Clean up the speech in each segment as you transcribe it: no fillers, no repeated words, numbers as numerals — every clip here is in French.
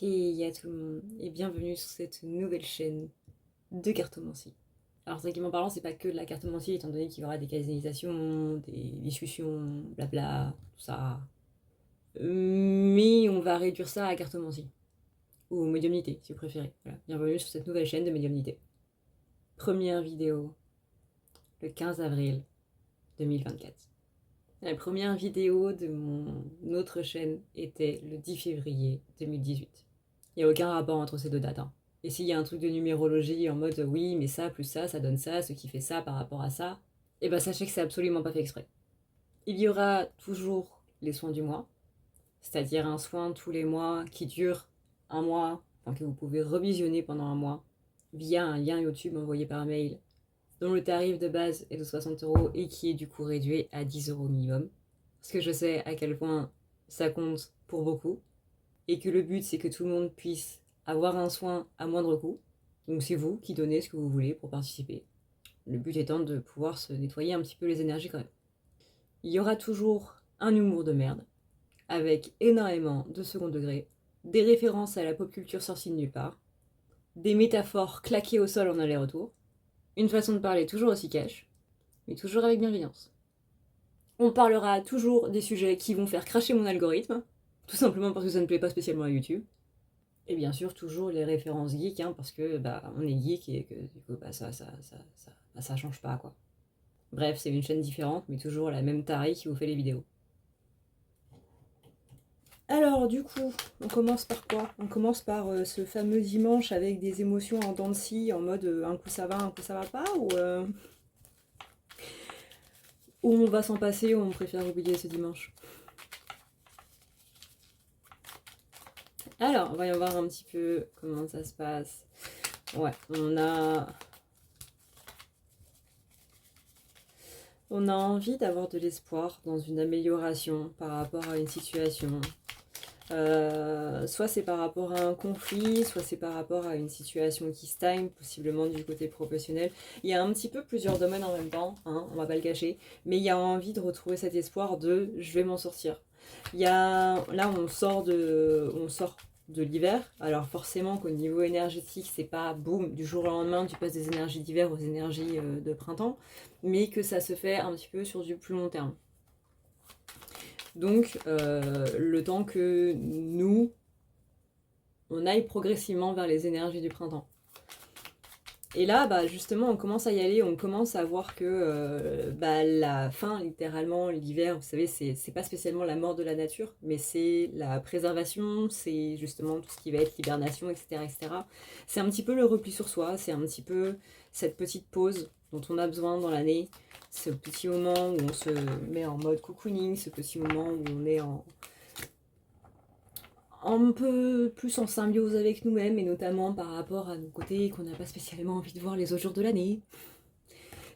Hey à tout le monde et bienvenue sur cette nouvelle chaîne de cartomancie. Alors techniquement parlant, c'est pas que de la cartomancie étant donné qu'il y aura des canalisations, des discussions, blabla, tout ça. Mais on va réduire ça à cartomancie. Ou médiumnité si vous préférez. Voilà. Bienvenue sur cette nouvelle chaîne de médiumnité. Première vidéo, le 15 avril 2024. La première vidéo de mon autre chaîne était le 10 février 2018. Il n'y a aucun rapport entre ces deux dates. Hein. Et s'il y a un truc de numérologie en mode oui, mais ça plus ça donne ça, ce qui fait ça par rapport à ça, et ben sachez que c'est absolument pas fait exprès. Il y aura toujours les soins du mois, c'est-à-dire un soin tous les mois qui dure un mois, enfin que vous pouvez revisionner pendant un mois, via un lien YouTube envoyé par mail, dont le tarif de base est de 60 € et qui est du coup réduit à 10 € minimum. Parce que je sais à quel point ça compte pour beaucoup, et que le but c'est que tout le monde puisse avoir un soin à moindre coût. Donc c'est vous qui donnez ce que vous voulez pour participer. Le but étant de pouvoir se nettoyer un petit peu les énergies quand même. Il y aura toujours un humour de merde, avec énormément de second degré, des références à la pop culture sorties de nulle part, des métaphores claquées au sol en aller-retour, une façon de parler toujours aussi cash, mais toujours avec bienveillance. On parlera toujours des sujets qui vont faire cracher mon algorithme, tout simplement parce que ça ne plaît pas spécialement à YouTube. Et bien sûr, toujours les références geeks, hein, parce que on est geek et que du coup, ça change pas, quoi. Bref, c'est une chaîne différente, mais toujours la même tarée qui vous fait les vidéos. Alors, du coup, on commence par quoi? On commence par ce fameux dimanche avec des émotions en dents de scie, en mode un coup ça va, un coup ça va pas, ou on va s'en passer, ou on préfère oublier ce dimanche. Alors, on va y voir un petit peu comment ça se passe. Ouais, on a envie d'avoir de l'espoir dans une amélioration par rapport à une situation. Soit c'est par rapport à un conflit, soit c'est par rapport à une situation qui stagne, possiblement du côté professionnel. Il y a un petit peu plusieurs domaines en même temps, hein, on va pas le cacher, mais il y a envie de retrouver cet espoir de je vais m'en sortir. Là on sort de l'hiver, alors forcément qu'au niveau énergétique c'est pas boum du jour au lendemain tu passes des énergies d'hiver aux énergies de printemps, mais que ça se fait un petit peu sur du plus long terme. Donc, le temps que nous, on aille progressivement vers les énergies du printemps. Et là, justement, on commence à y aller, on commence à voir que la fin, littéralement, l'hiver, vous savez, c'est pas spécialement la mort de la nature, mais c'est la préservation, c'est justement tout ce qui va être hibernation, etc., etc. C'est un petit peu le repli sur soi, c'est un petit peu cette petite pause dont on a besoin dans l'année, ce petit moment où on se met en mode cocooning, ce petit moment où on est un peu plus en symbiose avec nous-mêmes, et notamment par rapport à nos côtés qu'on n'a pas spécialement envie de voir les autres jours de l'année.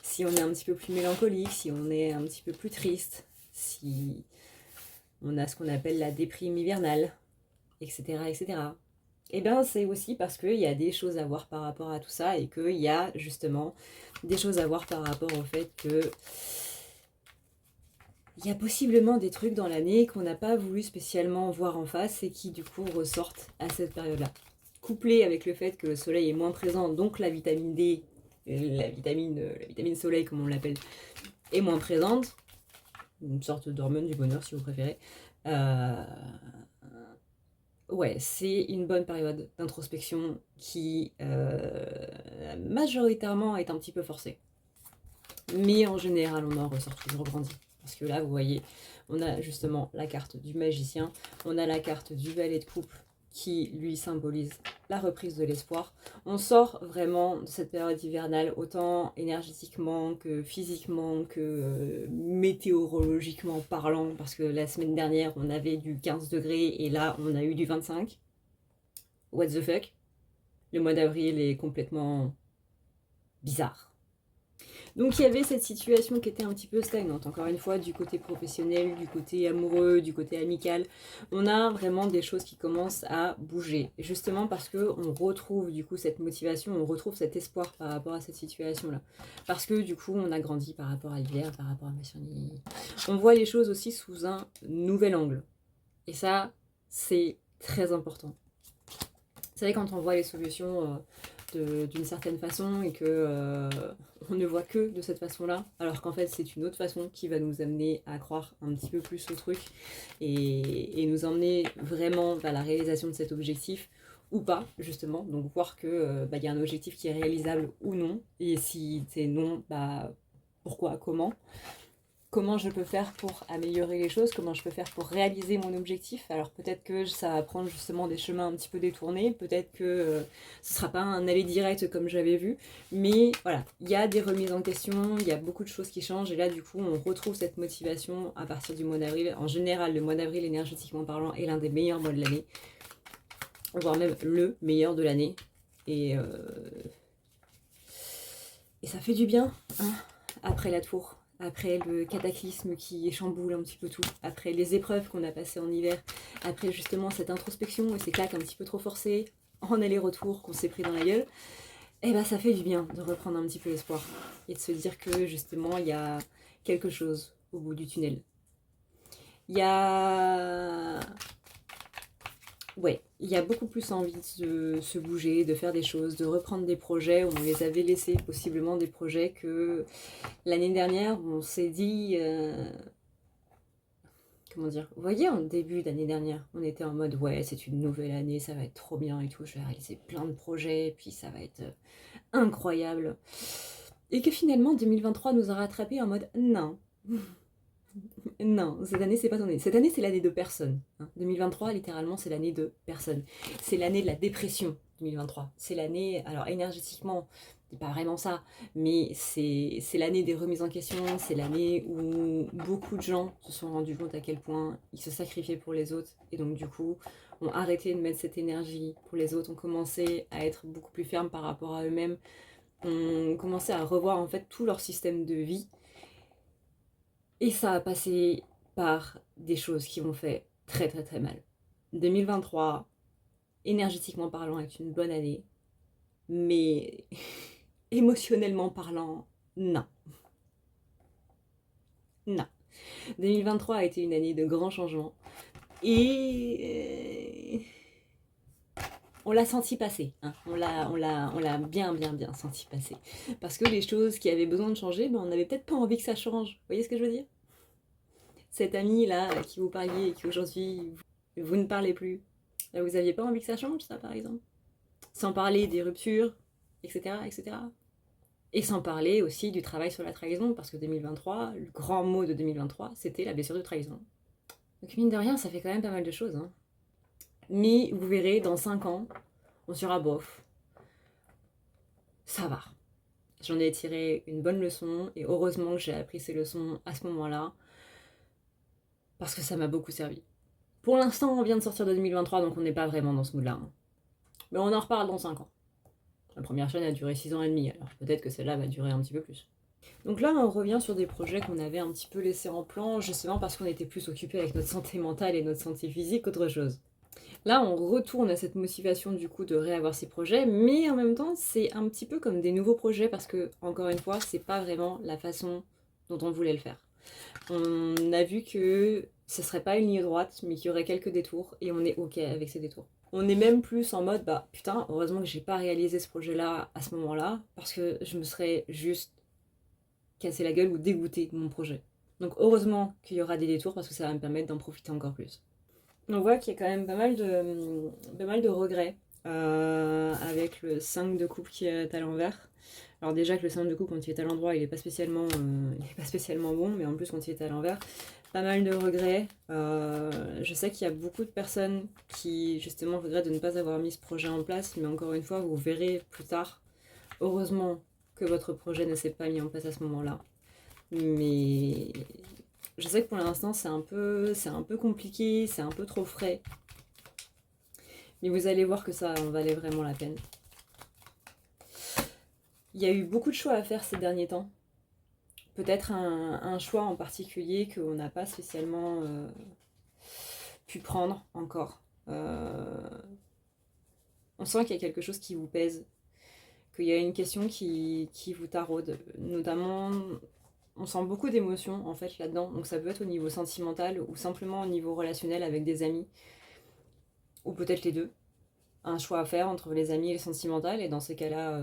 Si on est un petit peu plus mélancolique, si on est un petit peu plus triste, si on a ce qu'on appelle la déprime hivernale, etc., etc. Et bien c'est aussi parce qu'il y a des choses à voir par rapport à tout ça, et qu'il y a justement des choses à voir par rapport au fait que il y a possiblement des trucs dans l'année qu'on n'a pas voulu spécialement voir en face et qui du coup ressortent à cette période-là. Couplé avec le fait que le soleil est moins présent, donc la vitamine D, la vitamine soleil comme on l'appelle, est moins présente, une sorte d'hormone du bonheur si vous préférez. Ouais, c'est une bonne période d'introspection qui majoritairement est un petit peu forcée. Mais en général, on en ressort toujours grandi. Parce que là, vous voyez, on a justement la carte du magicien, on a la carte du valet de coupe qui, lui, symbolise la reprise de l'espoir. On sort vraiment de cette période hivernale, autant énergétiquement que physiquement, que météorologiquement parlant, parce que la semaine dernière, on avait du 15 degrés et là, on a eu du 25. What the fuck? Le mois d'avril est complètement bizarre. Donc il y avait cette situation qui était un petit peu stagnante, encore une fois, du côté professionnel, du côté amoureux, du côté amical. On a vraiment des choses qui commencent à bouger, justement parce qu'on retrouve du coup cette motivation, on retrouve cet espoir par rapport à cette situation-là. Parce que du coup, on a grandi par rapport à l'hiver, par rapport à machin. On voit les choses aussi sous un nouvel angle. Et ça, c'est très important. C'est vrai, quand on voit les solutions d'une certaine façon et que on ne voit que de cette façon-là, alors qu'en fait c'est une autre façon qui va nous amener à croire un petit peu plus au truc et nous emmener vraiment vers la réalisation de cet objectif ou pas, justement. Donc voir que y a un objectif qui est réalisable ou non, et si c'est non, pourquoi, comment je peux faire pour améliorer les choses, comment je peux faire pour réaliser mon objectif. Alors peut-être que ça va prendre justement des chemins un petit peu détournés, peut-être que ce sera pas un aller direct comme j'avais vu, mais voilà, il y a des remises en question, il y a beaucoup de choses qui changent, et là du coup on retrouve cette motivation à partir du mois d'avril. En général, le mois d'avril, énergétiquement parlant, est l'un des meilleurs mois de l'année, voire même le meilleur de l'année, et ça fait du bien, hein, après la tour. Après le cataclysme qui chamboule un petit peu tout, après les épreuves qu'on a passées en hiver, après justement cette introspection et ces claques un petit peu trop forcées, en aller-retour qu'on s'est pris dans la gueule, et ça fait du bien de reprendre un petit peu espoir et de se dire que justement il y a quelque chose au bout du tunnel. Il y a... Ouais, il y a beaucoup plus envie de se bouger, de faire des choses, de reprendre des projets où on les avait laissés, possiblement des projets que l'année dernière on s'est dit... Comment dire, vous voyez, en début d'année dernière, on était en mode ouais, c'est une nouvelle année, ça va être trop bien et tout, je vais réaliser plein de projets, puis ça va être incroyable. Et que finalement 2023 nous a rattrapés en mode non. Non, cette année c'est pas ton année. Cette année c'est l'année de personne. 2023 littéralement c'est l'année de personne. C'est l'année de la dépression 2023. C'est l'année, alors énergétiquement, c'est pas vraiment ça, mais c'est l'année des remises en question, c'est l'année où beaucoup de gens se sont rendus compte à quel point ils se sacrifiaient pour les autres et donc du coup ont arrêté de mettre cette énergie pour les autres, ont commencé à être beaucoup plus fermes par rapport à eux-mêmes, ont commencé à revoir en fait tout leur système de vie. Et ça a passé par des choses qui m'ont fait très très très mal. 2023, énergétiquement parlant, est une bonne année, mais émotionnellement parlant, non. Non. 2023 a été une année de grands changements et on l'a senti passer, hein. On l'a bien senti passer. Parce que les choses qui avaient besoin de changer, on n'avait peut-être pas envie que ça change. Vous voyez ce que je veux dire ? Cette amie là à qui vous parliez et qui aujourd'hui vous ne parlez plus, vous n'aviez pas envie que ça change, ça par exemple. Sans parler des ruptures, etc., etc. Et sans parler aussi du travail sur la trahison, parce que 2023, le grand mot de 2023, c'était la blessure de trahison. Donc mine de rien, ça fait quand même pas mal de choses, hein. Mais vous verrez, dans 5 ans, on sera bof. Ça va. J'en ai tiré une bonne leçon, et heureusement que j'ai appris ces leçons à ce moment-là, parce que ça m'a beaucoup servi. Pour l'instant, on vient de sortir de 2023, donc on n'est pas vraiment dans ce mood-là, hein. Mais on en reparle dans 5 ans. La première chaîne a duré 6 ans et demi, alors peut-être que celle-là va durer un petit peu plus. Donc là, on revient sur des projets qu'on avait un petit peu laissés en plan, justement parce qu'on était plus occupés avec notre santé mentale et notre santé physique qu'autre chose. Là, on retourne à cette motivation du coup de réavoir ces projets, mais en même temps, c'est un petit peu comme des nouveaux projets parce que, encore une fois, c'est pas vraiment la façon dont on voulait le faire. On a vu que ce serait pas une ligne droite, mais qu'il y aurait quelques détours, et on est ok avec ces détours. On est même plus en mode, putain, heureusement que j'ai pas réalisé ce projet-là à ce moment-là, parce que je me serais juste cassé la gueule ou dégoûté de mon projet. Donc heureusement qu'il y aura des détours, parce que ça va me permettre d'en profiter encore plus. On voit qu'il y a quand même pas mal de regrets avec le 5 de coupe qui est à l'envers. Alors déjà que le 5 de coupe, quand il est à l'endroit, il n'est pas spécialement bon, mais en plus quand il est à l'envers, pas mal de regrets. Je sais qu'il y a beaucoup de personnes qui justement regrettent de ne pas avoir mis ce projet en place, mais encore une fois, vous verrez plus tard, heureusement que votre projet ne s'est pas mis en place à ce moment-là. Mais je sais que pour l'instant c'est un peu compliqué, c'est un peu trop frais. Mais vous allez voir que ça en valait vraiment la peine. Il y a eu beaucoup de choix à faire ces derniers temps. Peut-être un choix en particulier qu'on n'a pas spécialement pu prendre encore. On sent qu'il y a quelque chose qui vous pèse, qu'il y a une question qui vous taraude. Notamment, on sent beaucoup d'émotions en fait là-dedans. Donc ça peut être au niveau sentimental ou simplement au niveau relationnel avec des amis. Ou peut-être les deux. un choix à faire entre les amis et les sentimentales, et dans ces cas-là,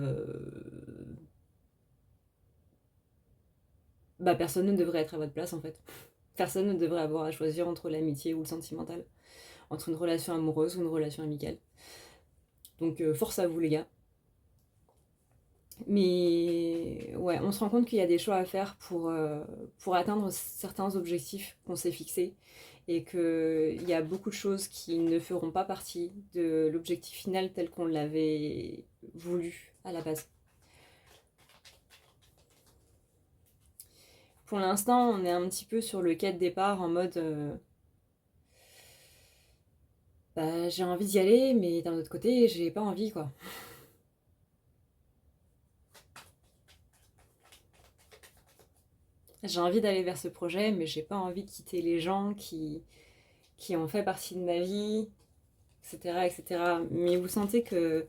personne ne devrait être à votre place en fait. Personne ne devrait avoir à choisir entre l'amitié ou le sentimental, entre une relation amoureuse ou une relation amicale. Donc force à vous les gars. Mais ouais, on se rend compte qu'il y a des choix à faire pour atteindre certains objectifs qu'on s'est fixés, et qu'il y a beaucoup de choses qui ne feront pas partie de l'objectif final tel qu'on l'avait voulu à la base. Pour l'instant, on est un petit peu sur le quai de départ en mode j'ai envie d'y aller, mais d'un autre côté, j'ai pas envie quoi. J'ai envie d'aller vers ce projet, mais j'ai pas envie de quitter les gens qui ont fait partie de ma vie, etc., etc. Mais vous sentez que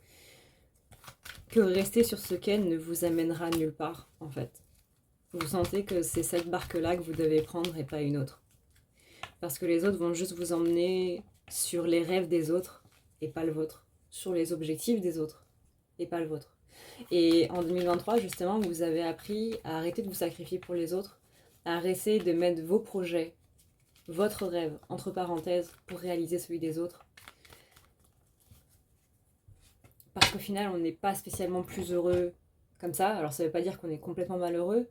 rester sur ce quai ne vous amènera nulle part, en fait. Vous sentez que c'est cette barque-là que vous devez prendre et pas une autre. Parce que les autres vont juste vous emmener sur les rêves des autres et pas le vôtre. Sur les objectifs des autres et pas le vôtre. Et en 2023, justement, vous avez appris à arrêter de vous sacrifier pour les autres, à arrêter de mettre vos projets, votre rêve, entre parenthèses, pour réaliser celui des autres. Parce qu'au final, on n'est pas spécialement plus heureux comme ça. Alors ça ne veut pas dire qu'on est complètement malheureux,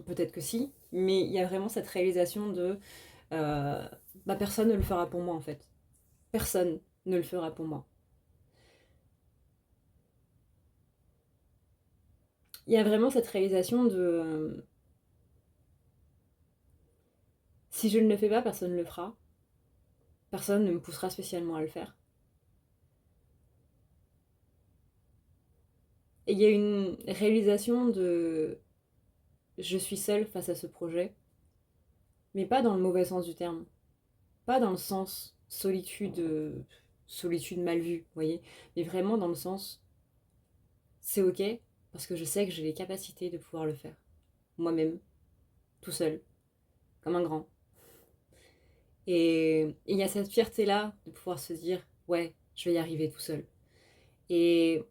peut-être que si, mais il y a vraiment cette réalisation de personne ne le fera pour moi en fait. Personne ne le fera pour moi. Il y a vraiment cette réalisation de si je ne le fais pas, personne ne le fera. Personne ne me poussera spécialement à le faire. Et il y a une réalisation de je suis seule face à ce projet, mais pas dans le mauvais sens du terme. Pas dans le sens solitude, solitude mal vue, vous voyez, mais vraiment dans le sens c'est ok parce que je sais que j'ai les capacités de pouvoir le faire moi-même, tout seul, comme un grand. Et il y a cette fierté-là de pouvoir se dire ouais, je vais y arriver tout seul. Et,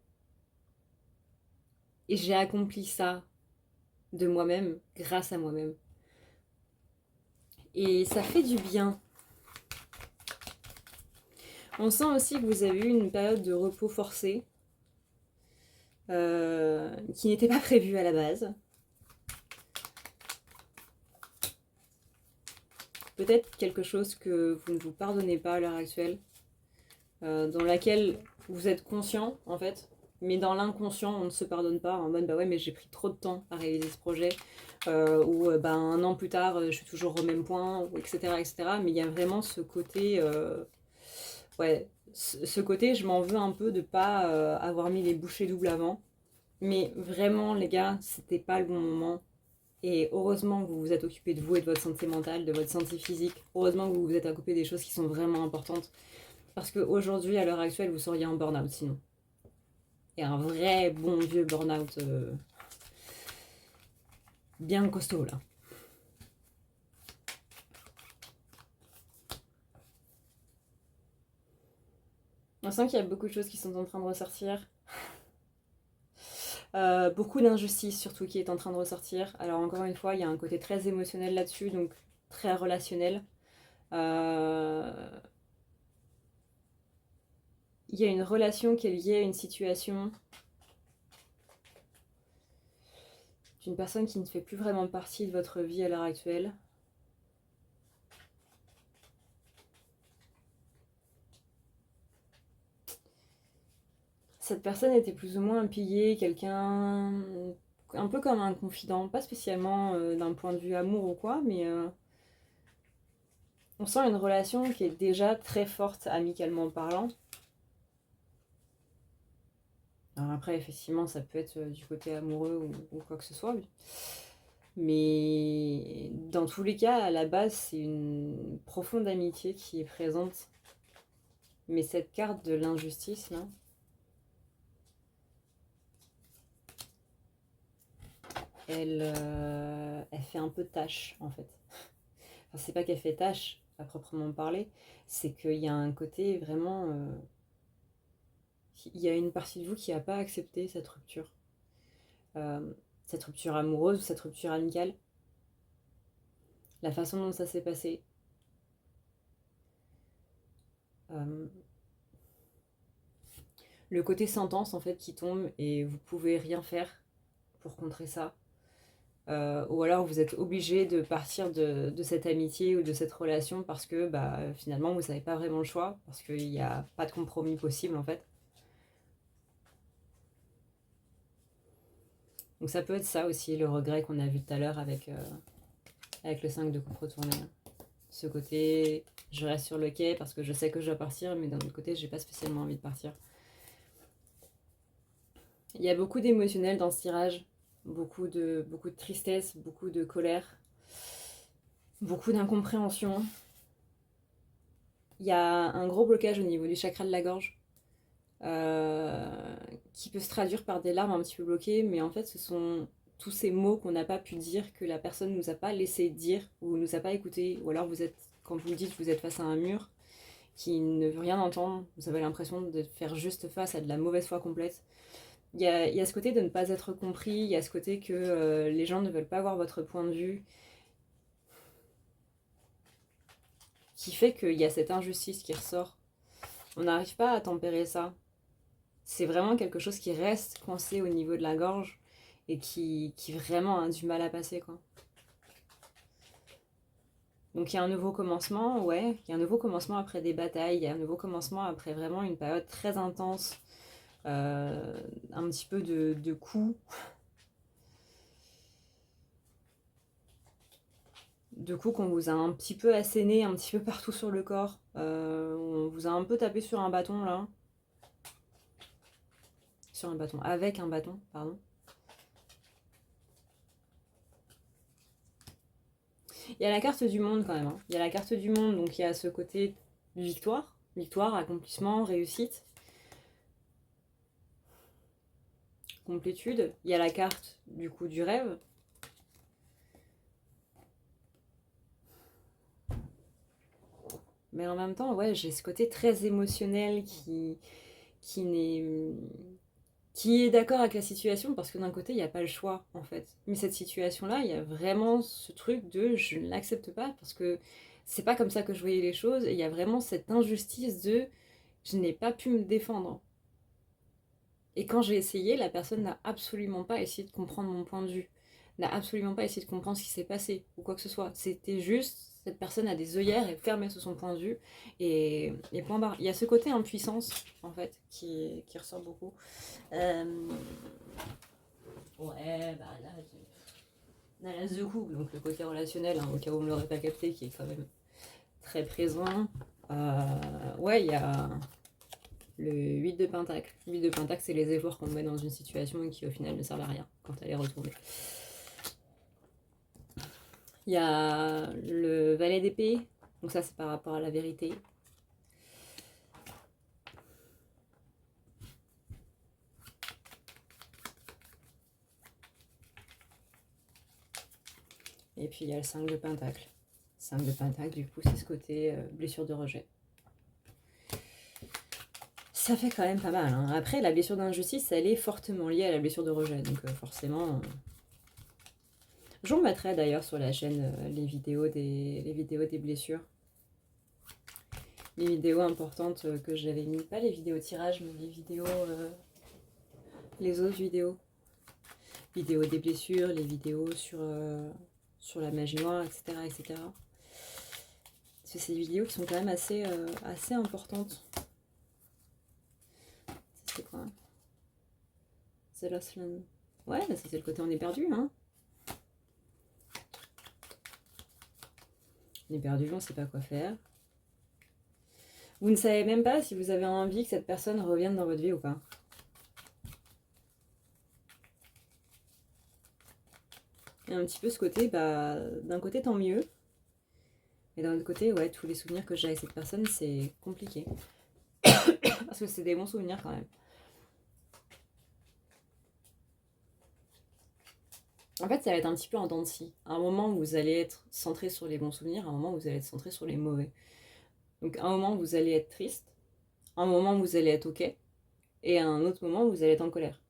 et j'ai accompli ça de moi-même, grâce à moi-même. Et ça fait du bien. On sent aussi que vous avez eu une période de repos forcé, qui n'était pas prévue à la base. Peut-être quelque chose que vous ne vous pardonnez pas à l'heure actuelle, dans laquelle vous êtes conscient en fait, mais dans l'inconscient on ne se pardonne pas, en mode bah ouais mais j'ai pris trop de temps à réaliser ce projet, ou un an plus tard je suis toujours au même point, ou etc., etc. Mais il y a vraiment ce côté, ce côté je m'en veux un peu de pas avoir mis les bouchées doubles avant. Mais vraiment les gars, c'était pas le bon moment. Et heureusement que vous vous êtes occupé de vous et de votre santé mentale, de votre santé physique. Heureusement que vous vous êtes occupé des choses qui sont vraiment importantes. Parce qu'aujourd'hui, à l'heure actuelle, vous seriez en burn-out sinon. Et un vrai bon vieux burn-out bien costaud là. On sent qu'il y a beaucoup de choses qui sont en train de ressortir. Beaucoup d'injustice surtout qui est en train de ressortir. Alors encore une fois, il y a un côté très émotionnel là-dessus, donc très relationnel. Il y a une relation qui est liée à une situation d'une personne qui ne fait plus vraiment partie de votre vie à l'heure actuelle. Cette personne était plus ou moins un pilier, quelqu'un un peu comme un confident, pas spécialement d'un point de vue amour ou quoi, mais on sent une relation qui est déjà très forte amicalement parlant. Alors après, effectivement, ça peut être du côté amoureux ou quoi que ce soit. Mais dans tous les cas, à la base, c'est une profonde amitié qui est présente. Mais cette carte de l'injustice, là, elle fait un peu tâche, en fait. Enfin, c'est pas qu'elle fait tâche, à proprement parler, c'est qu'il y a un côté vraiment Il y a une partie de vous qui n'a pas accepté cette rupture. Cette rupture amoureuse ou cette rupture amicale. La façon dont ça s'est passé. Le côté sentence en fait qui tombe et vous pouvez rien faire pour contrer ça. Ou alors vous êtes obligé de partir de cette amitié ou de cette relation parce que finalement vous n'avez pas vraiment le choix, parce qu'il n'y a pas de compromis possible en fait. Donc ça peut être ça aussi, le regret qu'on a vu tout à l'heure avec le 5 de coupe retourné. Ce côté, je reste sur le quai parce que je sais que je dois partir, mais d'un autre côté, j'ai pas spécialement envie de partir. Il y a beaucoup d'émotionnel dans ce tirage, beaucoup de tristesse, beaucoup de colère, beaucoup d'incompréhension. Il y a un gros blocage au niveau du chakra de la gorge qui peut se traduire par des larmes un petit peu bloquées, mais en fait ce sont tous ces mots qu'on n'a pas pu dire, que la personne nous a pas laissé dire ou nous a pas écouté, ou alors vous êtes, quand vous le dites, vous êtes face à un mur qui ne veut rien entendre, vous avez l'impression de faire juste face à de la mauvaise foi complète. Il y a ce côté de ne pas être compris, il y a ce côté que les gens ne veulent pas voir votre point de vue, qui fait qu'il y a cette injustice qui ressort. On n'arrive pas à tempérer ça. C'est vraiment quelque chose qui reste coincé au niveau de la gorge et qui vraiment a du mal à passer, quoi. Donc il y a un nouveau commencement, ouais, il y a un nouveau commencement après des batailles, il y a un nouveau commencement après vraiment une période très intense, un petit peu de coups, qu'on vous a un petit peu asséné un petit peu partout sur le corps, on vous a un peu tapé sur un bâton là, avec un bâton, pardon. Il y a la carte du monde quand même, hein. Il y a la carte du monde, donc il y a ce côté victoire, accomplissement, réussite, complétude. Il y a la carte du coup du rêve. Mais en même temps, ouais, j'ai ce côté très émotionnel qui est d'accord avec la situation, parce que d'un côté, il n'y a pas le choix, en fait. Mais cette situation-là, il y a vraiment ce truc de je ne l'accepte pas, parce que c'est pas comme ça que je voyais les choses, et il y a vraiment cette injustice de je n'ai pas pu me défendre. Et quand j'ai essayé, la personne n'a absolument pas essayé de comprendre mon point de vue, n'a absolument pas essayé de comprendre ce qui s'est passé, ou quoi que ce soit. C'était juste, cette personne a des œillères et fermée sur son point de vue, et point barre. Il y a ce côté impuissance, en fait, qui ressort beaucoup. Ouais, bah là, on a l'as de coupe, donc le côté relationnel, hein, au cas où on ne l'aurait pas capté, qui est quand même très présent. Ouais, il y a le 8 de pentacle. Le 8 de pentacle, c'est les efforts qu'on met dans une situation et qui au final ne servent à rien quand elle est retournée. Il y a le valet d'épée, donc ça c'est par rapport à la vérité. Et puis il y a le 5 de pentacle. 5 de pentacle, du coup, c'est ce côté blessure de rejet. Ça fait quand même pas mal, hein. Après, la blessure d'injustice, elle est fortement liée à la blessure de rejet. Donc forcément... Je vous mettrai d'ailleurs sur la chaîne les vidéos des blessures. Les vidéos importantes que j'avais mis. Pas les vidéos tirage, mais les vidéos... les autres vidéos. Vidéos des blessures, les vidéos sur la magie noire, etc. etc. C'est des vidéos qui sont quand même assez importantes. C'est quoi? The Lost Land. Ouais, bah c'est le côté on est perdu, hein. On est perdu, on sait pas quoi faire. Vous ne savez même pas si vous avez envie que cette personne revienne dans votre vie ou pas. Et un petit peu ce côté, d'un côté tant mieux. Et d'un autre côté, ouais, tous les souvenirs que j'ai avec cette personne, c'est compliqué. Parce que c'est des bons souvenirs quand même. En fait, ça va être un petit peu en dents de scie. À un moment, vous allez être centré sur les bons souvenirs, à un moment, vous allez être centré sur les mauvais. Donc, à un moment, vous allez être triste, à un moment, vous allez être OK, et à un autre moment, vous allez être en colère.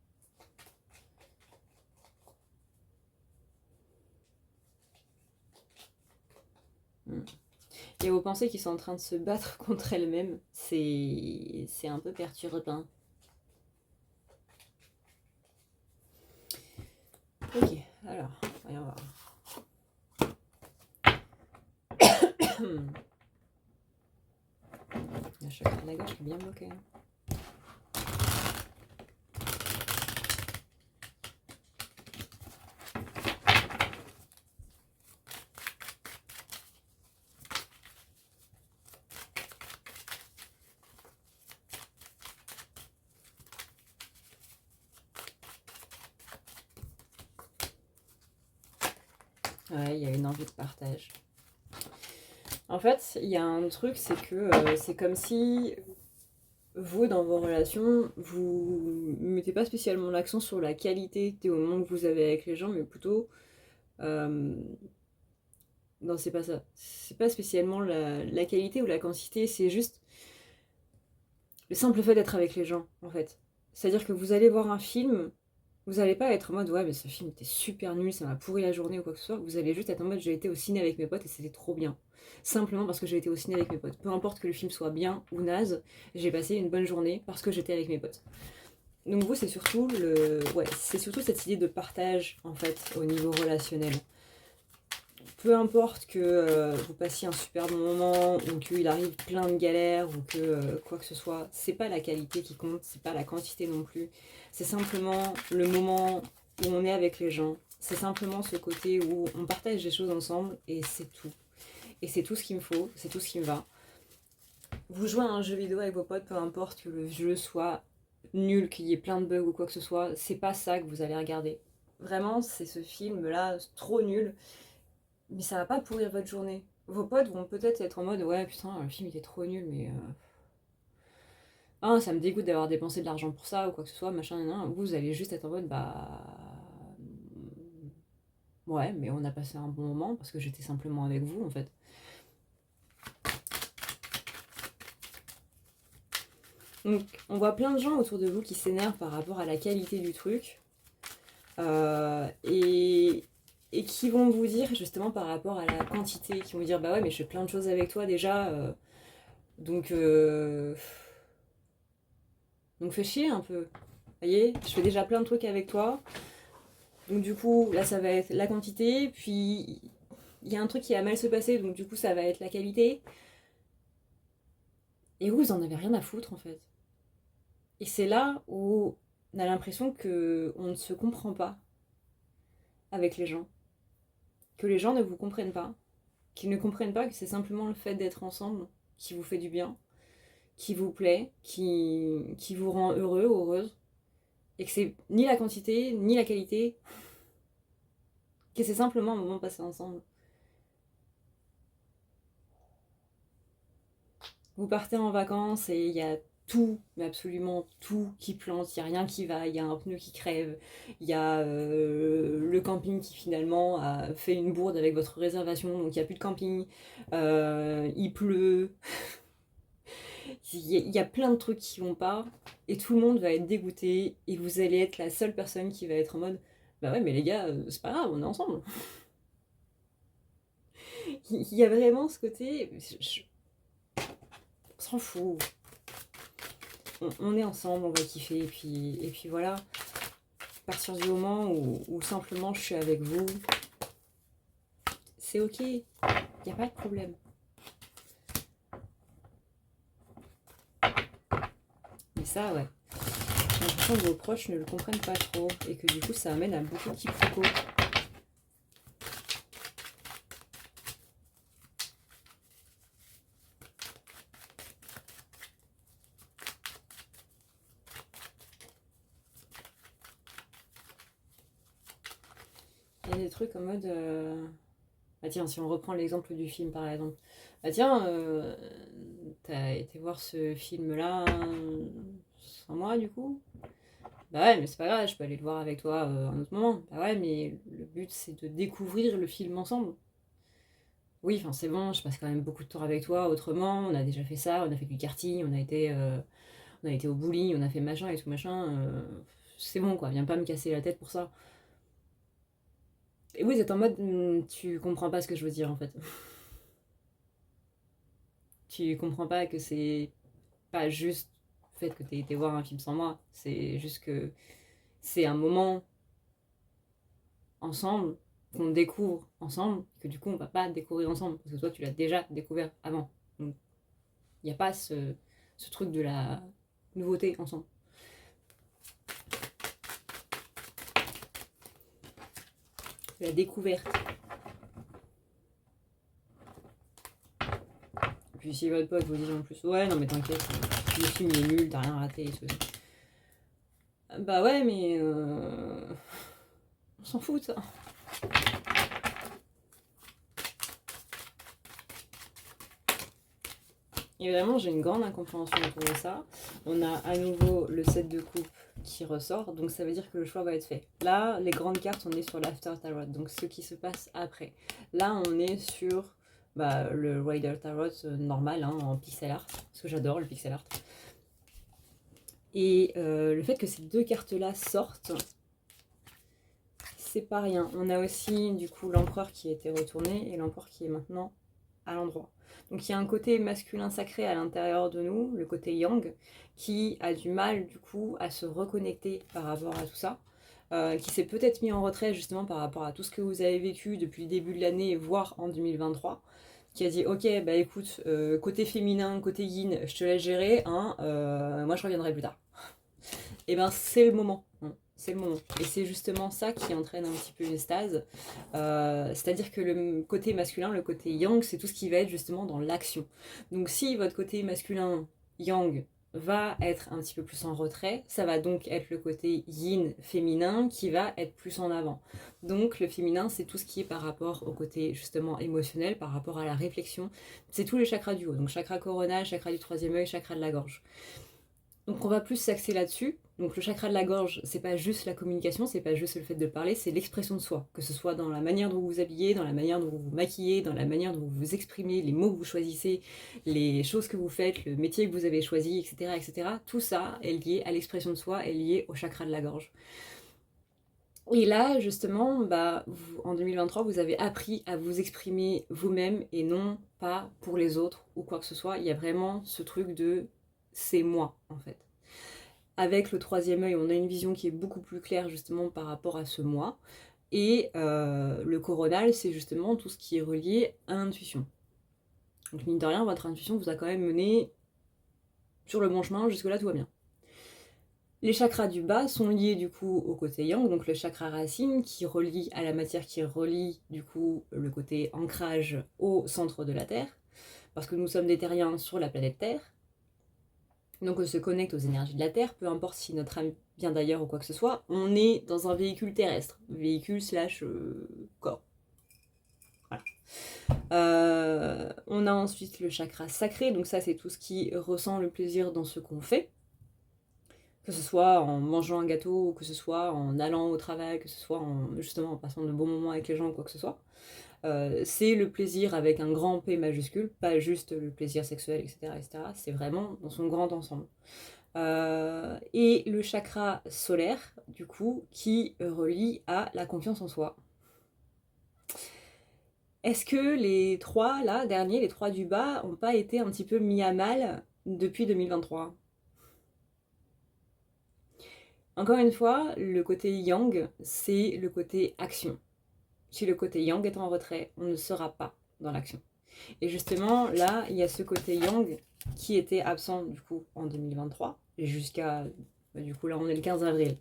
Et vos pensées qui sont en train de se battre contre elles-mêmes, c'est un peu perturbant. Ok, alors, voyons voir. Le chakra de la gorge est bien bloqué. Ouais, il y a une envie de partage. En fait, il y a un truc, c'est que c'est comme si vous, dans vos relations, vous mettez pas spécialement l'accent sur la qualité des moments que vous avez avec les gens, mais plutôt... non, c'est pas ça. C'est pas spécialement la qualité ou la quantité, c'est juste le simple fait d'être avec les gens, en fait. C'est-à-dire que vous allez voir un film, vous allez pas être en mode ouais, mais ce film était super nul, ça m'a pourri la journée ou quoi que ce soit. Vous allez juste être en mode j'ai été au ciné avec mes potes et c'était trop bien. Simplement parce que j'ai été au ciné avec mes potes. Peu importe que le film soit bien ou naze, j'ai passé une bonne journée parce que j'étais avec mes potes. Donc vous, c'est surtout c'est surtout cette idée de partage en fait au niveau relationnel. Peu importe que vous passiez un super bon moment ou qu'il arrive plein de galères ou que quoi que ce soit, c'est pas la qualité qui compte, c'est pas la quantité non plus. C'est simplement le moment où on est avec les gens. C'est simplement ce côté où on partage des choses ensemble et c'est tout. Et c'est tout ce qu'il me faut, c'est tout ce qui me va. Vous jouez à un jeu vidéo avec vos potes, peu importe que le jeu soit nul, qu'il y ait plein de bugs ou quoi que ce soit, c'est pas ça que vous allez regarder. Vraiment, c'est ce film-là trop nul. Mais ça va pas pourrir votre journée. Vos potes vont peut-être être en mode ouais putain le film était trop nul mais ah ça me dégoûte d'avoir dépensé de l'argent pour ça ou quoi que ce soit machin nan. Vous allez juste être en mode bah ouais mais on a passé un bon moment parce que j'étais simplement avec vous en fait. Donc on voit plein de gens autour de vous qui s'énervent par rapport à la qualité du truc et qui vont vous dire justement par rapport à la quantité, qui vont vous dire bah ouais mais je fais plein de choses avec toi déjà donc donc fais chier un peu. Vous voyez, je fais déjà plein de trucs avec toi. Donc du coup, là, ça va être la quantité. Puis, il y a un truc qui va mal se passer. Donc du coup, ça va être la qualité. Et vous en avez rien à foutre, en fait. Et c'est là où on a l'impression qu'on ne se comprend pas avec les gens. Que les gens ne vous comprennent pas. Qu'ils ne comprennent pas que c'est simplement le fait d'être ensemble qui vous fait du bien, qui vous plaît, qui vous rend heureux ou heureuse. Et que c'est ni la quantité, ni la qualité. Que c'est simplement un moment passé ensemble. Vous partez en vacances et il y a tout, mais absolument tout qui plante, il n'y a rien qui va, il y a un pneu qui crève, il y a le camping qui finalement a fait une bourde avec votre réservation, donc il n'y a plus de camping, il pleut, il y a plein de trucs qui vont pas, et tout le monde va être dégoûté, et vous allez être la seule personne qui va être en mode bah ouais mais les gars, c'est pas grave, on est ensemble. Il y a vraiment ce côté, on s'en fout. On est ensemble, on va kiffer, et puis voilà. À partir du moment où simplement je suis avec vous, c'est ok, il n'y a pas de problème. Mais ça, ouais, j'ai l'impression que vos proches ne le comprennent pas trop, et que du coup ça amène à beaucoup de quiproquos. Il y a des trucs en mode... Ah tiens, si on reprend l'exemple du film par exemple. Ah tiens, t'as été voir ce film-là sans moi du coup. Bah ouais, mais c'est pas grave, je peux aller le voir avec toi un autre moment. Bah ouais, mais le but c'est de découvrir le film ensemble. Oui, enfin c'est bon, je passe quand même beaucoup de temps avec toi autrement. On a déjà fait ça, on a fait du karting, on a été au bowling, on a fait machin et tout machin, c'est bon quoi, viens pas me casser la tête pour ça. Et oui, vous êtes en mode, tu comprends pas ce que je veux dire en fait. Tu comprends pas que c'est pas juste le fait que t'aies été voir un film sans moi, c'est juste que c'est un moment ensemble qu'on découvre ensemble, que du coup on va pas découvrir ensemble, parce que toi tu l'as déjà découvert avant. Donc il n'y a pas ce truc de la nouveauté ensemble. La découverte. Puis si votre pote vous dit en plus, ouais, non mais t'inquiète, le film il est nul, t'as rien raté et tout. Bah ouais, mais on s'en fout de ça. Et vraiment, j'ai une grande incompréhension autour de ça. On a à nouveau le set de coupe qui ressort, donc ça veut dire que le choix va être fait. Là, les grandes cartes, on est sur l'After Tarot, donc ce qui se passe après. Là, on est sur le Rider Tarot normal, hein, en pixel art, parce que j'adore le pixel art. Et le fait que ces deux cartes-là sortent, c'est pas rien. On a aussi, du coup, l'empereur qui a été retourné et l'empereur qui est maintenant à l'endroit. Donc il y a un côté masculin sacré à l'intérieur de nous, le côté yang, qui a du mal du coup à se reconnecter par rapport à tout ça, qui s'est peut-être mis en retrait justement par rapport à tout ce que vous avez vécu depuis le début de l'année, voire en 2023, qui a dit ok bah écoute, côté féminin, côté yin, je te laisse gérer, hein, moi je reviendrai plus tard. Et ben c'est le moment. Hein. C'est le moment. Et c'est justement ça qui entraîne un petit peu une stase. C'est-à-dire que le côté masculin, le côté yang, c'est tout ce qui va être justement dans l'action. Donc si votre côté masculin, yang, va être un petit peu plus en retrait, ça va donc être le côté yin féminin qui va être plus en avant. Donc le féminin, c'est tout ce qui est par rapport au côté justement émotionnel, par rapport à la réflexion. C'est tous les chakras du haut. Donc chakra coronal, chakra du troisième œil, chakra de la gorge. Donc on va plus s'axer là-dessus. Donc le chakra de la gorge, c'est pas juste la communication, c'est pas juste le fait de parler, c'est l'expression de soi. Que ce soit dans la manière dont vous vous habillez, dans la manière dont vous vous maquillez, dans la manière dont vous vous exprimez, les mots que vous choisissez, les choses que vous faites, le métier que vous avez choisi, etc. etc. Tout ça est lié à l'expression de soi, est lié au chakra de la gorge. Et là, justement, en 2023, vous avez appris à vous exprimer vous-même et non pas pour les autres ou quoi que ce soit. Il y a vraiment ce truc de c'est moi, en fait. Avec le troisième œil, on a une vision qui est beaucoup plus claire justement par rapport à ce moi. Et le coronal, c'est justement tout ce qui est relié à l'intuition. Donc mine de rien, votre intuition vous a quand même mené sur le bon chemin, jusque-là tout va bien. Les chakras du bas sont liés du coup au côté yang, donc le chakra racine qui relie à la matière, qui relie du coup le côté ancrage au centre de la Terre, parce que nous sommes des terriens sur la planète Terre. Donc on se connecte aux énergies de la Terre, peu importe si notre âme vient d'ailleurs ou quoi que ce soit, on est dans un véhicule terrestre, véhicule slash corps. Voilà. On a ensuite le chakra sacré, donc ça c'est tout ce qui ressent le plaisir dans ce qu'on fait, que ce soit en mangeant un gâteau, que ce soit en allant au travail, que ce soit justement en passant de bons moments avec les gens ou quoi que ce soit. C'est le plaisir avec un grand P majuscule, pas juste le plaisir sexuel, etc. etc. C'est vraiment dans son grand ensemble. Et le chakra solaire, du coup, qui relie à la confiance en soi. Est-ce que les trois, là, derniers, les trois du bas, n'ont pas été un petit peu mis à mal depuis 2023 ? Encore une fois, le côté yang, c'est le côté action. Si le côté yang est en retrait, on ne sera pas dans l'action. Et justement, là, il y a ce côté yang qui était absent du coup en 2023, et jusqu'à, du coup là on est le 15 avril,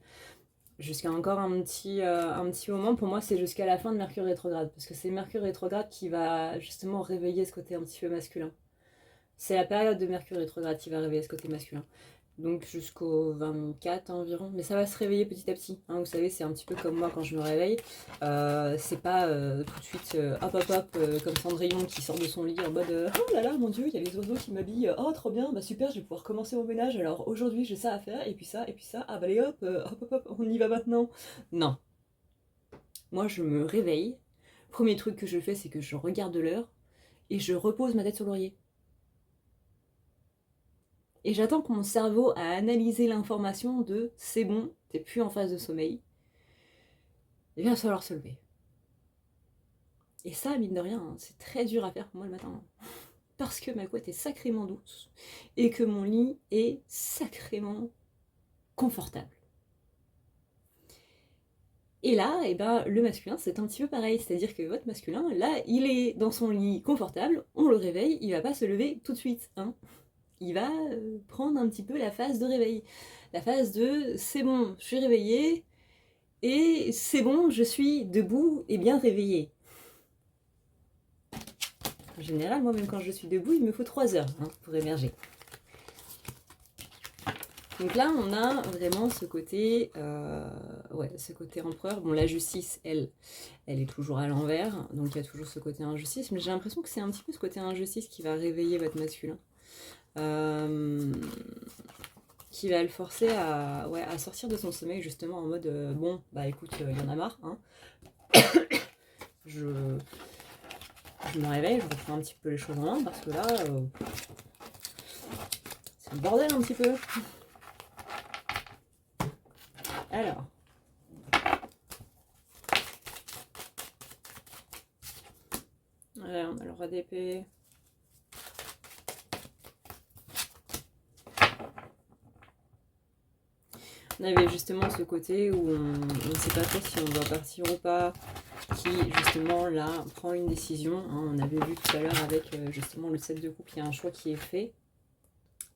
jusqu'à encore un petit moment, pour moi c'est jusqu'à la fin de Mercure rétrograde, parce que c'est Mercure rétrograde qui va justement réveiller ce côté un petit peu masculin. C'est la période de Mercure rétrograde qui va réveiller ce côté masculin. Donc jusqu'au 24 environ, mais ça va se réveiller petit à petit, hein, vous savez c'est un petit peu comme moi quand je me réveille, c'est pas tout de suite hop comme Cendrillon qui sort de son lit en mode oh là là mon dieu il y a les oiseaux qui m'habillent, oh trop bien, bah super je vais pouvoir commencer mon ménage, alors aujourd'hui j'ai ça à faire, et puis ça, ah bah allez hop, on y va maintenant. Non, moi je me réveille, premier truc que je fais c'est que je regarde l'heure et je repose ma tête sur l'oreiller. Et j'attends que mon cerveau a analysé l'information de c'est bon, t'es plus en phase de sommeil. Il va falloir se lever. Et ça, mine de rien, hein, c'est très dur à faire pour moi le matin. Parce que ma couette est sacrément douce et que mon lit est sacrément confortable. Et là, eh ben, le masculin, c'est un petit peu pareil. C'est-à-dire que votre masculin, là, il est dans son lit confortable, on le réveille, il va pas se lever tout de suite. Hein. Il va prendre un petit peu la phase de réveil. La phase de c'est bon, je suis réveillé, et c'est bon, je suis debout et bien réveillé. En général, moi, même quand je suis debout, il me faut 3 heures pour émerger. Donc là, on a vraiment ce côté, ce côté empereur. Bon, la justice, elle est toujours à l'envers, donc il y a toujours ce côté injustice, mais j'ai l'impression que c'est un petit peu ce côté injustice qui va réveiller votre masculin. Qui va le forcer à sortir de son sommeil, justement, en mode, bon, bah écoute, il y en a marre, hein. je me réveille, je reprends un petit peu les choses en main, parce que là, c'est le bordel un petit peu. Alors. On a le roi d'épée. On avait justement ce côté où on ne sait pas trop si on doit partir ou pas, qui justement là prend une décision. Hein. On avait vu tout à l'heure avec justement le 7 de coupe, il y a un choix qui est fait.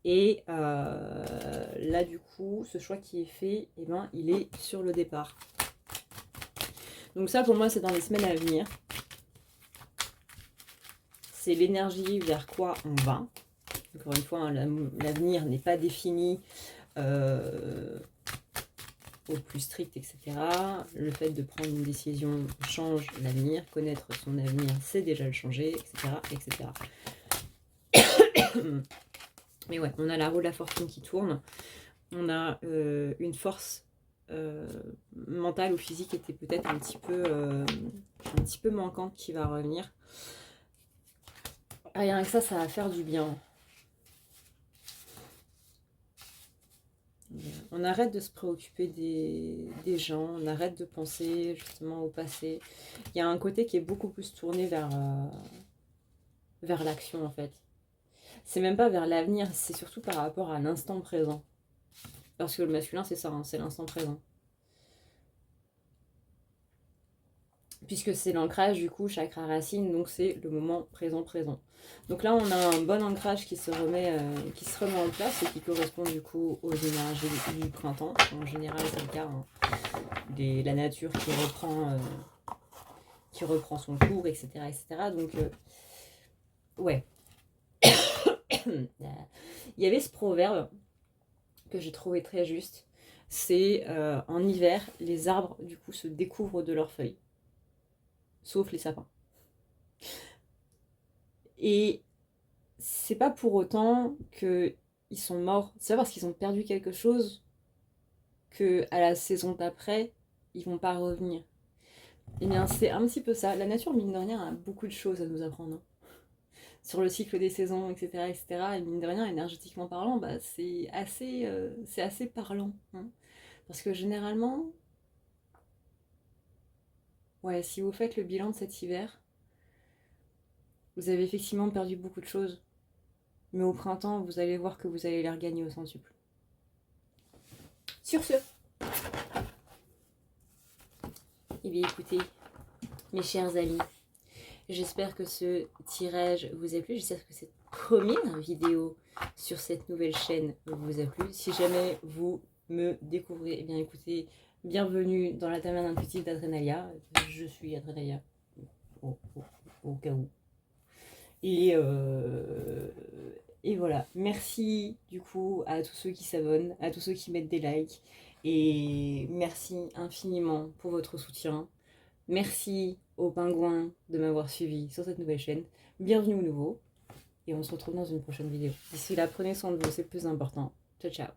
Et là du coup, ce choix qui est fait, eh ben, il est sur le départ. Donc ça pour moi c'est dans les semaines à venir. C'est l'énergie vers quoi on va. Encore une fois, hein, l'avenir n'est pas défini au plus strict, etc. Le fait de prendre une décision change l'avenir. Connaître son avenir, c'est déjà le changer, etc. etc. Mais ouais, on a la roue de la fortune qui tourne. On a une force mentale ou physique qui était peut-être un petit peu manquante qui va revenir. Rien que ça va faire du bien. On arrête de se préoccuper des gens, on arrête de penser justement au passé. Il y a un côté qui est beaucoup plus tourné vers l'action en fait. C'est même pas vers l'avenir, c'est surtout par rapport à l'instant présent. Parce que le masculin c'est ça, hein, c'est l'instant présent. Puisque c'est l'ancrage du coup, chakra racine, donc c'est le moment présent. Donc là on a un bon ancrage qui se remet en place et qui correspond du coup aux énergies du printemps. En général c'est le cas, hein. La nature qui reprend son cours, etc. Donc ouais. Il y avait ce proverbe que j'ai trouvé très juste. C'est en hiver, les arbres du coup se découvrent de leurs feuilles. Sauf les sapins. Et c'est pas pour autant qu'ils sont morts. C'est pas parce qu'ils ont perdu quelque chose que à la saison d'après, ils vont pas revenir. Et bien c'est un petit peu ça. La nature, mine de rien, a beaucoup de choses à nous apprendre. Hein. Sur le cycle des saisons, etc. Et mine de rien, énergétiquement parlant, bah, c'est assez parlant. Hein. Parce que généralement, ouais, si vous faites le bilan de cet hiver, vous avez effectivement perdu beaucoup de choses. Mais au printemps, vous allez voir que vous allez les regagner au centuple. Sur ce, eh bien écoutez, mes chers amis, j'espère que ce tirage vous a plu. J'espère que cette première vidéo sur cette nouvelle chaîne vous a plu. Si jamais vous me découvrez, eh bien écoutez, bienvenue dans la taverne intuitive d'Adrenalia. Je suis Adrenalia, au cas où. Et voilà, merci du coup à tous ceux qui s'abonnent, à tous ceux qui mettent des likes. Et merci infiniment pour votre soutien. Merci aux pingouins de m'avoir suivi sur cette nouvelle chaîne. Bienvenue aux nouveaux. Et on se retrouve dans une prochaine vidéo. D'ici là, prenez soin de vous, c'est le plus important. Ciao, ciao.